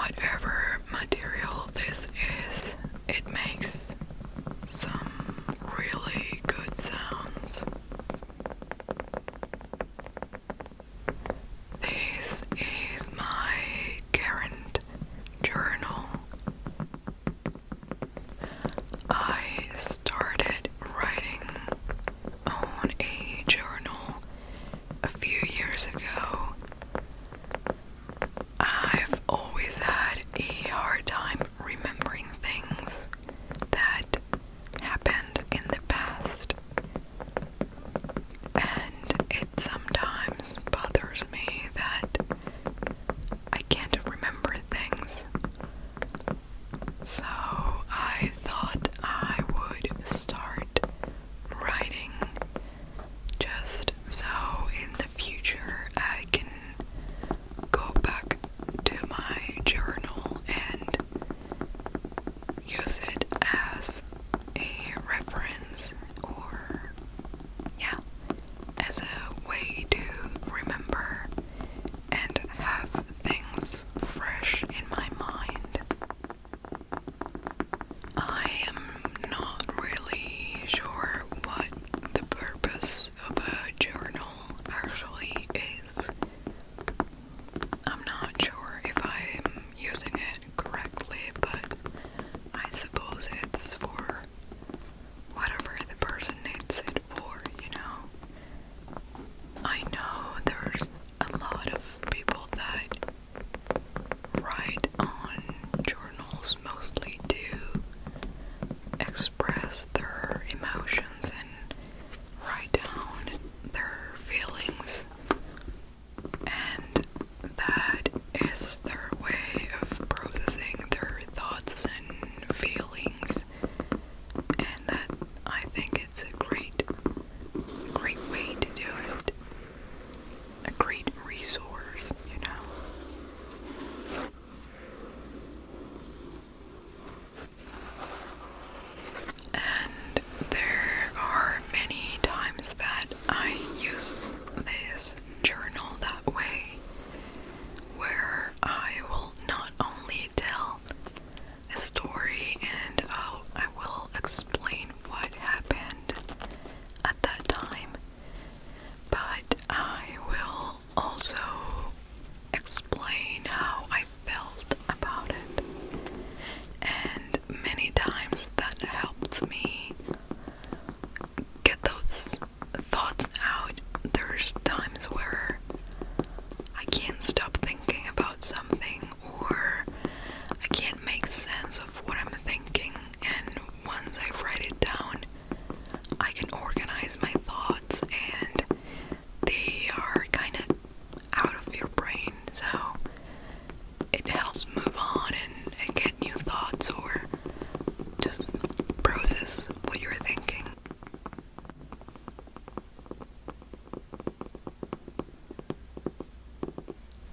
whatever material this is, it makes some really good sounds. This is my current journal. I started writing on a journal a few years ago. I've always had a hard time remembering things that happened in the past, and it sometimes bothers me that I can't remember things. So I thought I would start writing just so in the future I can go back to my journal and use it as a reference, or yeah, as a way to remember and have things fresh in my mind. I am not really sure what the purpose of a journal actually is. I'm not sure if I'm using it correctly, but I suppose it's for whatever the person needs it for, you know? I know there's a lot of people that write on journals mostly to express their emotions and write down their feelings, and that is their way of processing their thoughts and feelings, and that I think it's a great way to do it, a great resource, you know. And there are many times that I use this journal that way, where I will not only tell a story and I will explain what happened at that time, but I will also explain how I felt about it. And many times that helps me get those thoughts out. There's times where I can't stop thinking about something, or I can't make sense of what I'm thinking, and once I write it down, I can organize my thoughts and they are kind of out of your brain, so it helps move on and get new thoughts, or just process what you're thinking.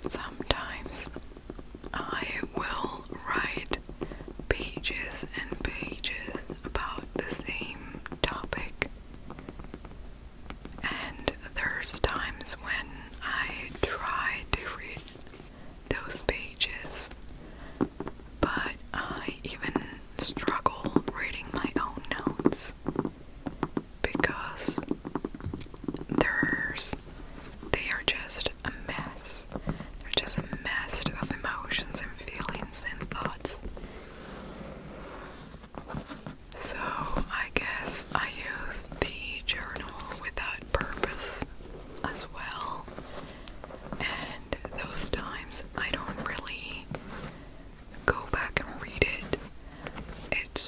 Sometimes I will write pages and pages about the same topic, and there's times when I try to read those pages, but I even struggle reading my own notes because they are just a mess. They're just a mess of emotions and feelings and thoughts. So I guess I use the journal with that purpose as well. And those times I don't really go back and read it. It's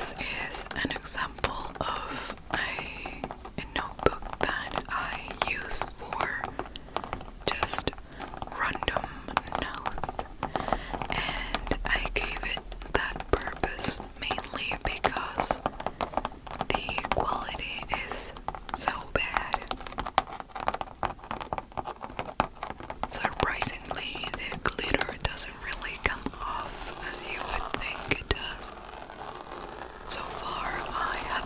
this is an example of a notebook that I use for just random notes, and I gave it that purpose mainly because the quality is so bad. Surprisingly, the glitter doesn't really come off as you would think it does. So far, I have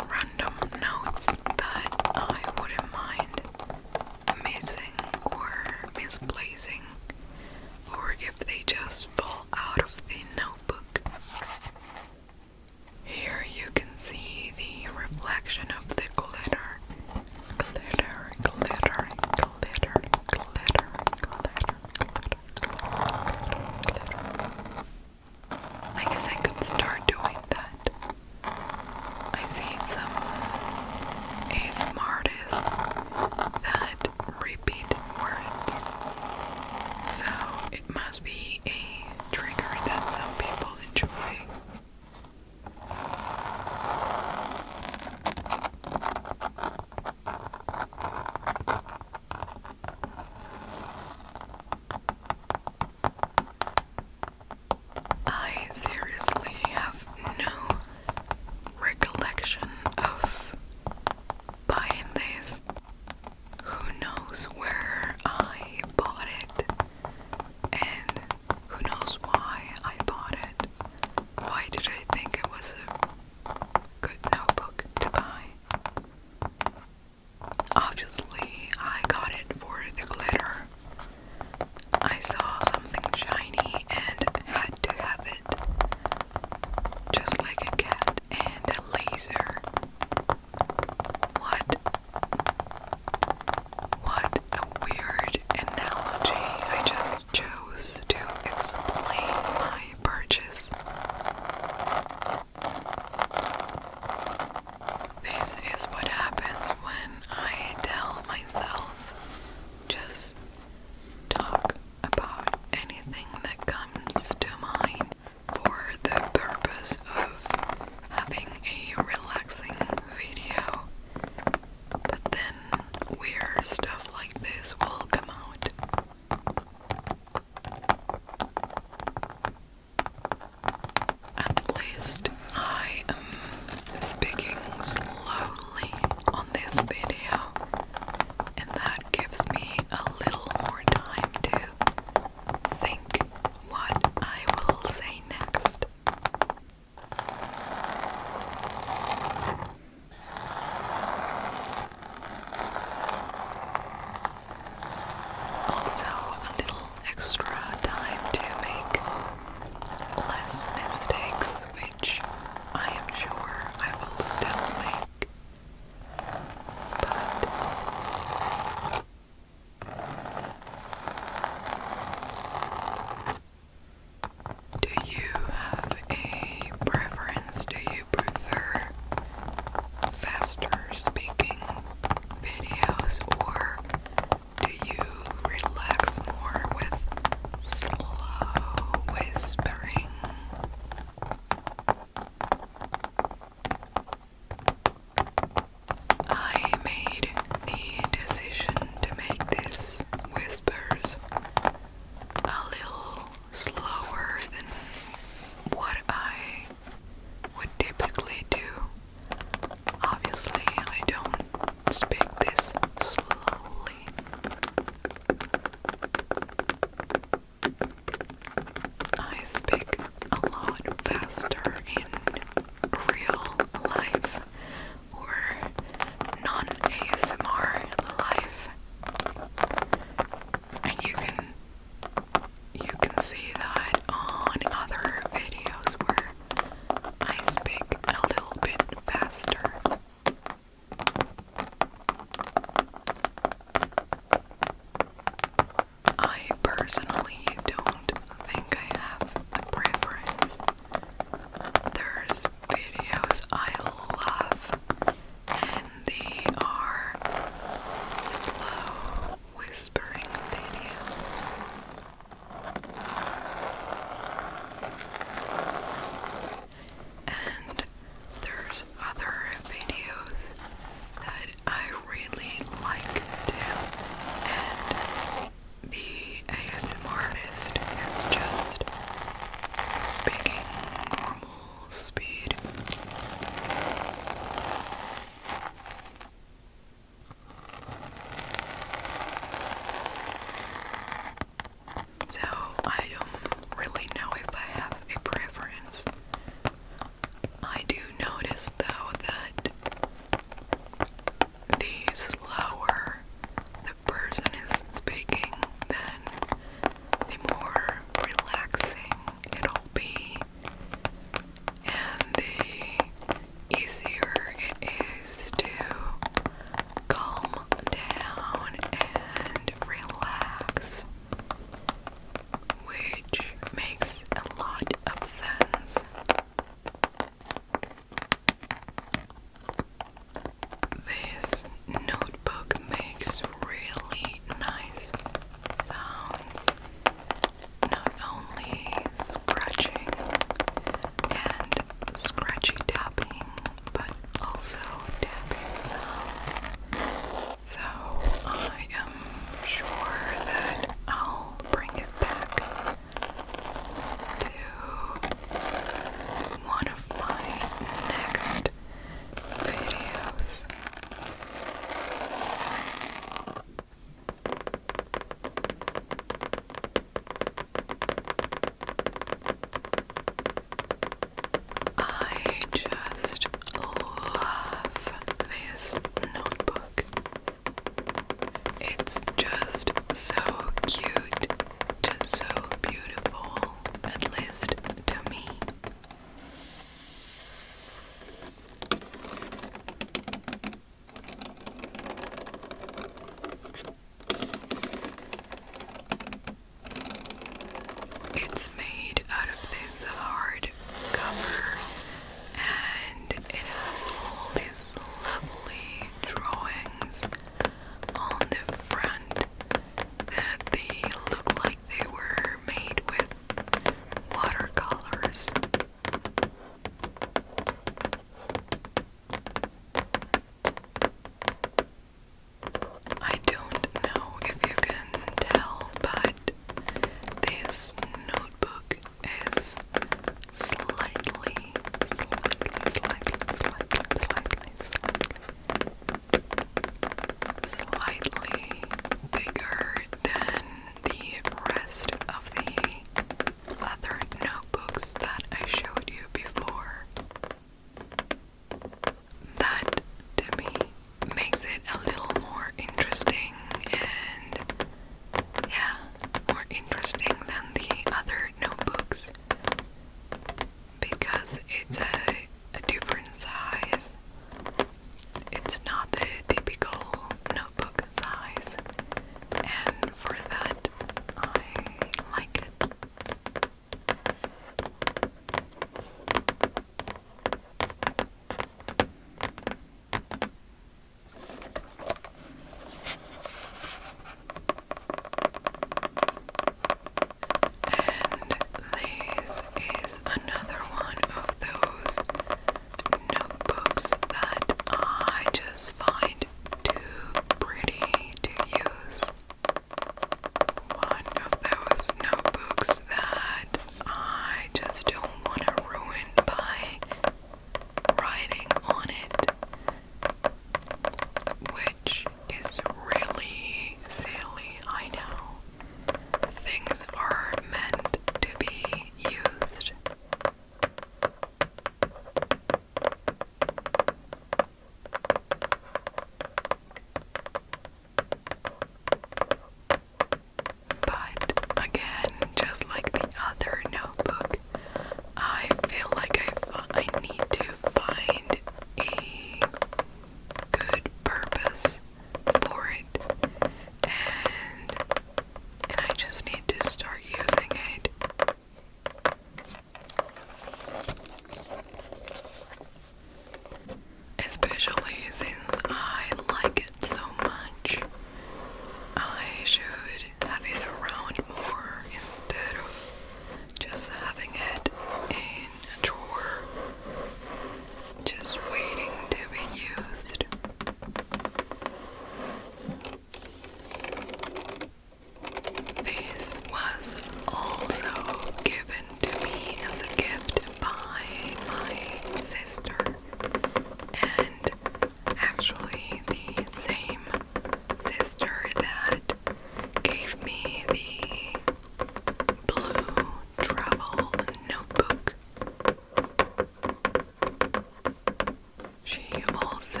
She also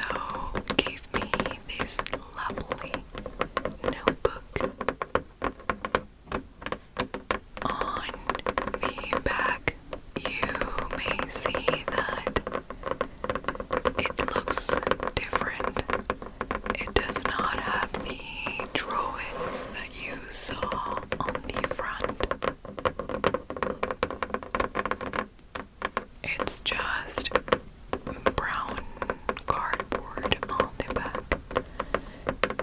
gave me this lovely notebook. On the back, you may see that it looks different. It does not have the drawings that you saw on the front. It's just brown cardboard on the back,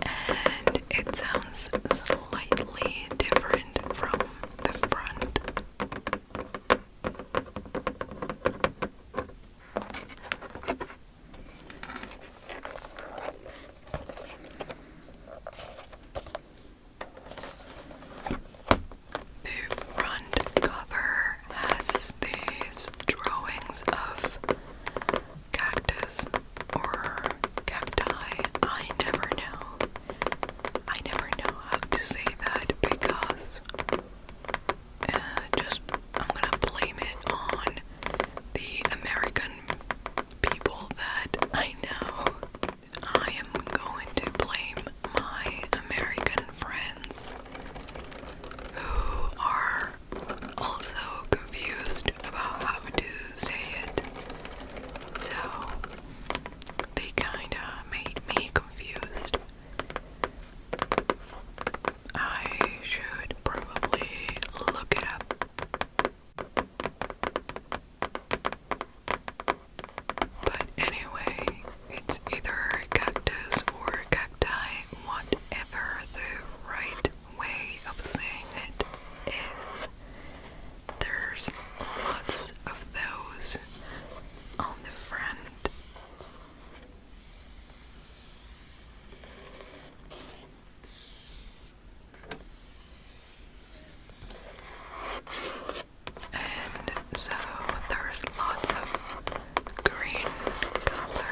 and it sounds slightly different from the front. The front cover has these drawings of cactus or cacti. I never know. I never know how to say that because I'm gonna blame it on the American people that I know. I am going to blame my American friends who are also confused about how to say it. So they kinda made me confused. I should probably look it up. But anyway, it's either cactus or cacti, whatever the right way of saying it is. There's lots of those on the front. And so there's lots of green color.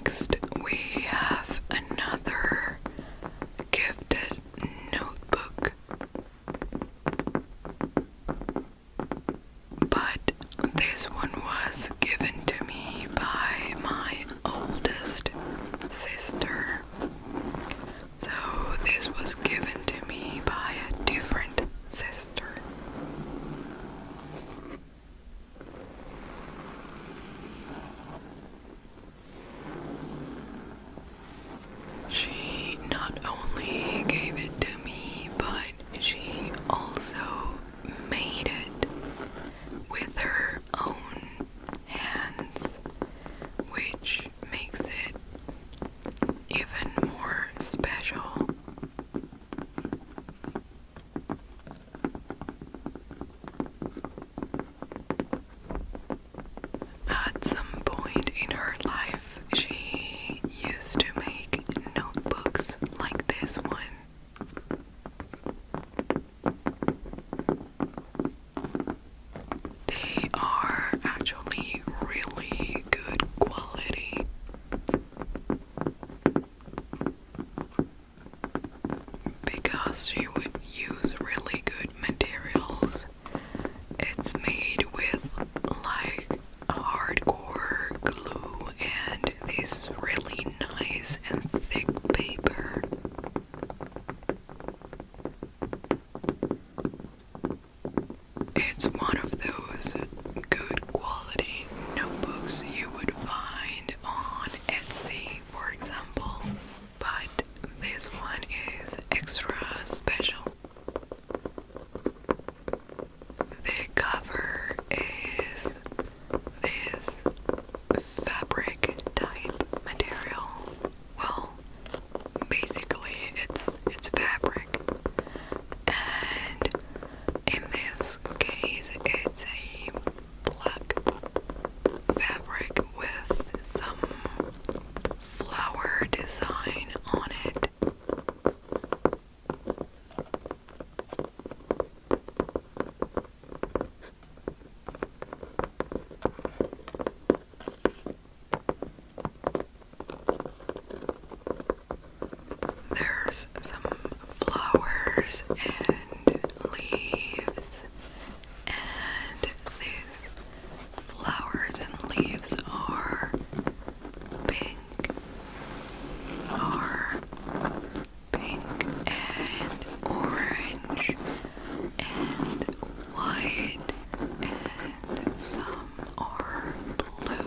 Next, we have another gifted notebook, but this one was given to me by my oldest sister. So this was given to me by a different sister. She not only gave it to me, but she also made it with her own hands, which makes it even more special. At some point in her life, she used to make notebooks like this one. They are actually really good quality. Because she would use really good materials. It's made with like hardcore glue and this really nice and thick paper. It's one of those good quality notebooks you would find on Etsy, for example, but this one is extra special. The cover is this fabric type material. Well, basically it's fabric, and in this case it's a black fabric with some flower design on it. There's some flowers and leaves, and these flowers and leaves are pink, and orange and white, and some are blue.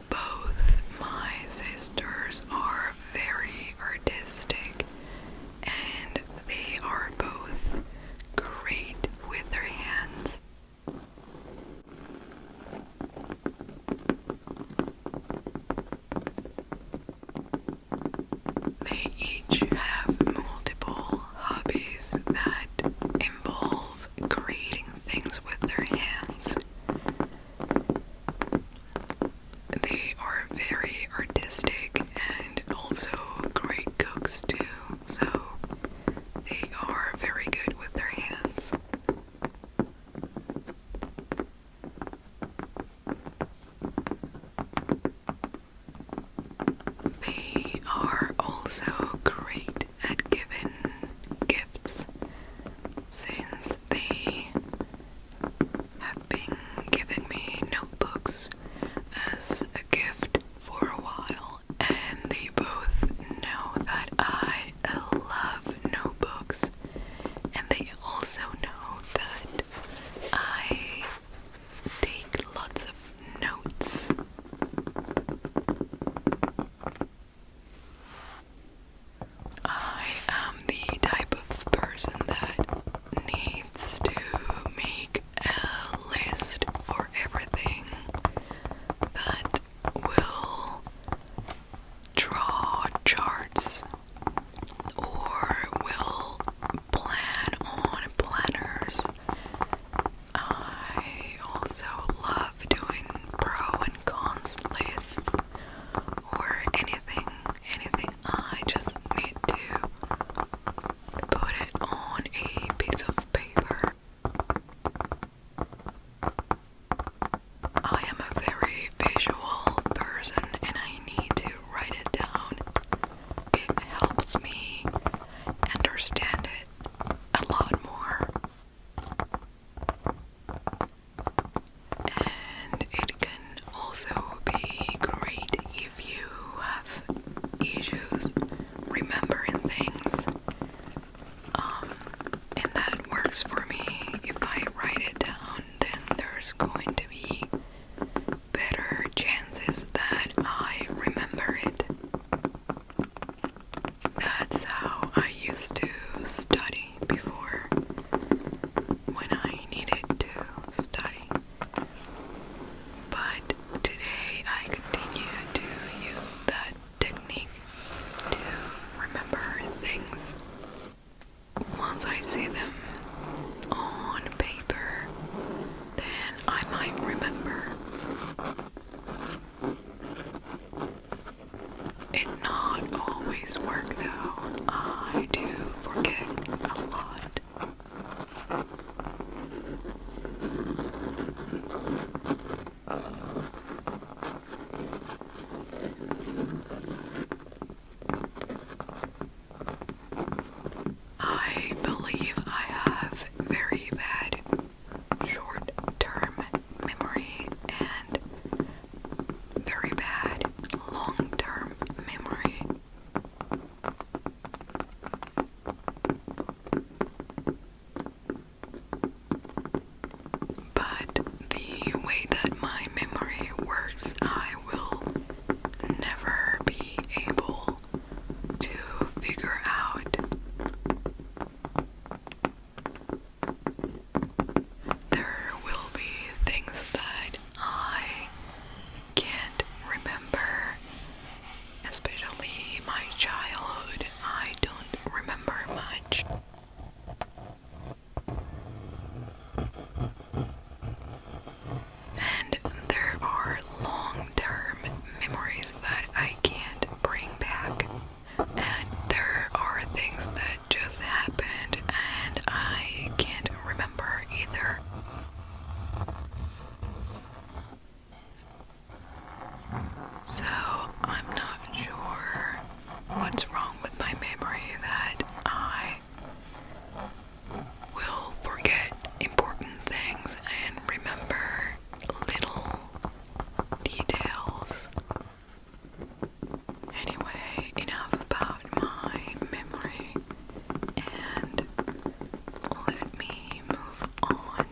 Both my sisters are very artistic, and they are both great with their hands. They each have multiple hobbies that involve creating things with their hands. They are very artistic and also great cooks too, so they are very good with their hands. They are also great at giving gifts, since they have been giving me notebooks as a gift for a while, and they both know that I love notebooks, and they also know that I take lots of notes. works for me. If I write it down, then there's going to be better chances that I remember it. That's how I used to study before, when I needed to study. But today I continue to use that technique to remember things. Once I see them on paper, then I might remember. It not always work though. I do forget a lot. I believe I have very bad short-term memory and very bad long-term memory. But the way that my memory works, I will never be able to figure out. There will be things that I can't remember, especially my childhood. I don't remember much. And there are long-term memories that I can't bring back. And there are things that just happened and I can't remember either. So I'm not sure what's wrong with my memory that I will forget important things and remember little details. Anyway, enough about my memory, and let me move on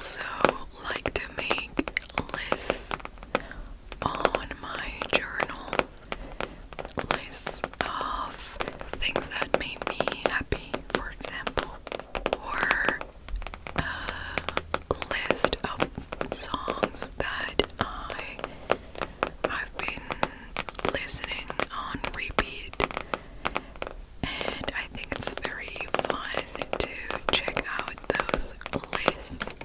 also like to make lists on my journal, lists of things that made me happy, for example, or a list of songs that I've been listening on repeat, and I think it's very fun to check out those lists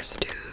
triggers to